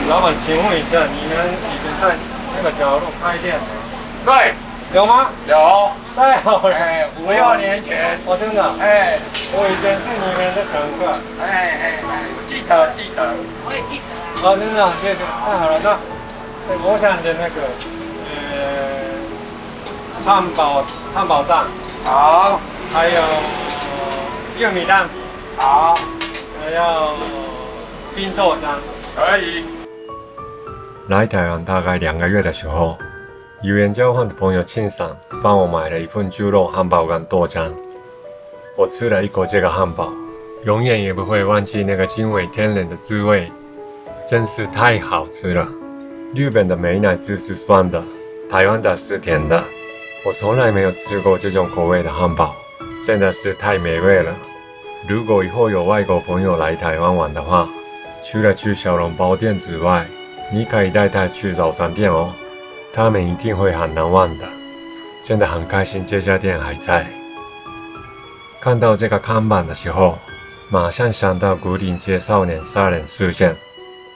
老板，请问一下，你们以前在那个角落开店吗？对，有吗？有。太好了！哎，5、6年前。哦，真的？哎，我以前是你们的乘客。我记得。我也记得啊。哦，真的，谢谢。太好了，那我想的那个，汉堡蛋，好，还有玉米蛋，好，还要冰豆浆。可以。来台湾大概2个月的时候，语言交换的朋友庆赏帮我买了一份猪肉汉堡跟豆浆。我吃了一口这个汉堡，永远也不会忘记那个惊为天人的滋味，真是太好吃了。日本的美乃滋是酸的，台湾的是甜的。我从来没有吃过这种口味的汉堡，真的是太美味了。如果以后有外国朋友来台湾玩的话，除了去小笼包店之外，你可以带他去早餐店哦，他们一定会很难忘的。真的很开心这家店还在。看到这个看板的时候，马上想到牯岭街少年杀人事件，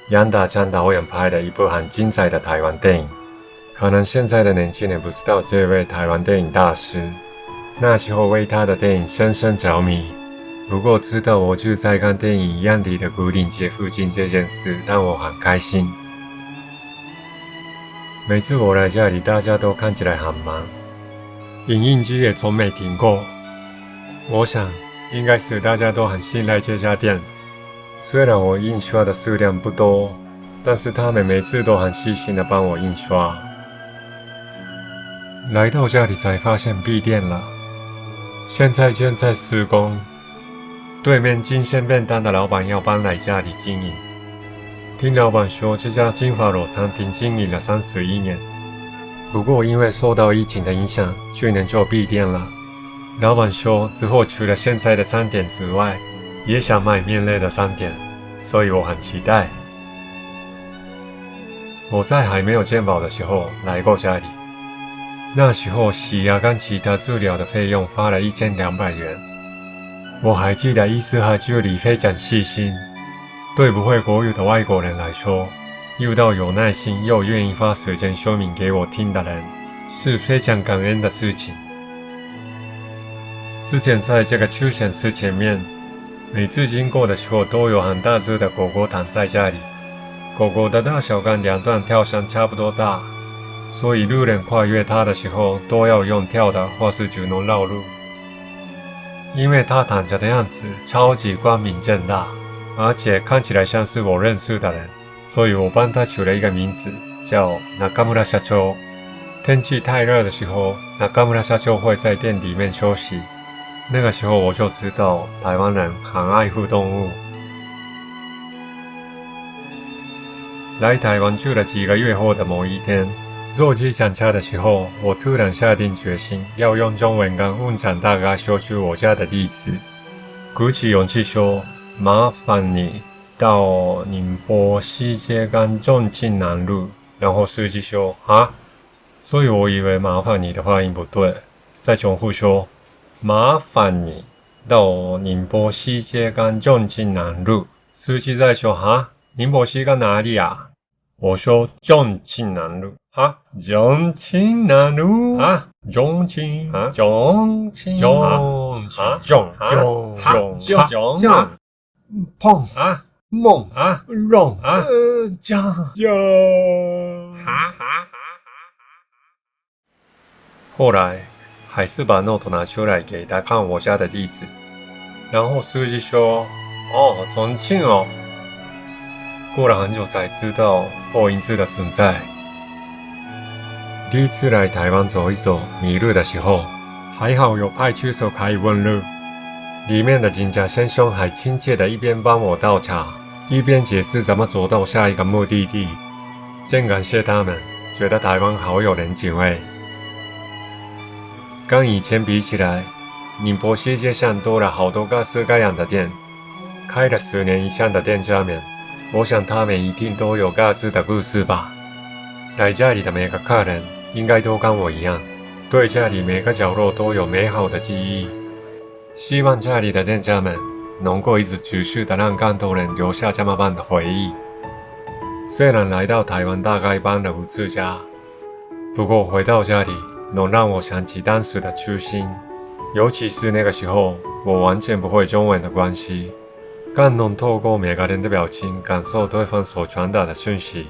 杨达昌导演拍的一部很精彩的台湾电影。可能现在的年轻人不知道这位台湾电影大师，那时候为他的电影深深着迷。不过知道我就在看电影一样里的牯岭街附近这件事让我很开心。每次我来这里，大家都看起来很忙，影印机也从没停过。我想应该是大家都很信赖这家店，虽然我印刷的数量不多，但是他们每次都很细心的帮我印刷。来到这里才发现闭店了，现在正在施工。对面金鲜便当的老板要搬来家里经营。听老板说，这家金华楼餐厅经营了31年，不过因为受到疫情的影响，去年就闭店了。老板说，之后除了现在的餐点之外，也想卖面类的餐点，所以我很期待。我在还没有健保的时候来过这里，那时候洗牙跟其他治疗的费用花了1200元。我还记得医师和助理非常细心，对不会国语的外国人来说，遇到有耐心又愿意花时间说明给我听的人，是非常感恩的事情。之前在这个休闲室前面，每次经过的时候都有很大只的狗狗躺在这里，狗狗的大小跟两段跳绳差不多大，所以路人跨越它的时候都要用跳的或是只能绕路。因为它躺着的样子超级光明正大，而且看起来像是我认识的人，所以我帮他取了一个名字叫中村社長。天气太热的时候，中村社長会在店里面休息。那个时候我就知道台湾人很爱护动物。来台湾住了几个月后的某一天，坐机场车的时候，我突然下定决心要用中文跟运厂大哥说出我家的地址，鼓起勇气说：“麻烦你到宁波西街跟重庆南路。”然后司机说：“啊？”所以我以为麻烦你的发音不对，再重复说：“麻烦你到宁波西街跟重庆南路。”司机再说：“啊？宁波西跟哪里啊？”我说：“重庆南路。”啊，重庆南路啊，重庆啊，重庆碰啊，梦啊，rom啊，后来还是把 note 拿出来给他看我家的地址，然后司机说：“哦，重庆哦。”过了很久才知道破音字的存在。第一次来台湾走一走，迷路的时候，还好有派出所可以问路。里面的警察先生还亲切的一边帮我倒茶，一边解释怎么走到下一个目的地。真感谢他们，觉得台湾好有人情味。跟以前比起来，宁波西街上多了好多各式各样的店，开了10年以上的店家们，我想他们一定都有各自的故事吧。来这里的每个客人应该都跟我一样，对这里每个角落都有美好的记忆。希望这里的店家们能够一直持续的让更多人留下这么棒的回忆。虽然来到台湾大概搬了5次家，不过回到家里，能让我想起当时的初心，尤其是那个时候我完全不会中文的关系，更能透过每个人的表情感受对方所传达的讯息，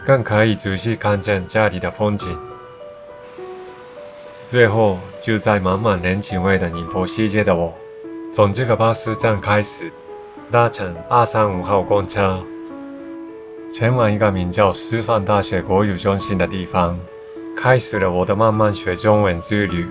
更可以仔细看见家里的风景。最后，就在满满人情味的宁波世界的我，从这个巴士站开始，搭乘235号公车，前往一个名叫师范大学国语中心的地方，开始了我的慢慢学中文之旅。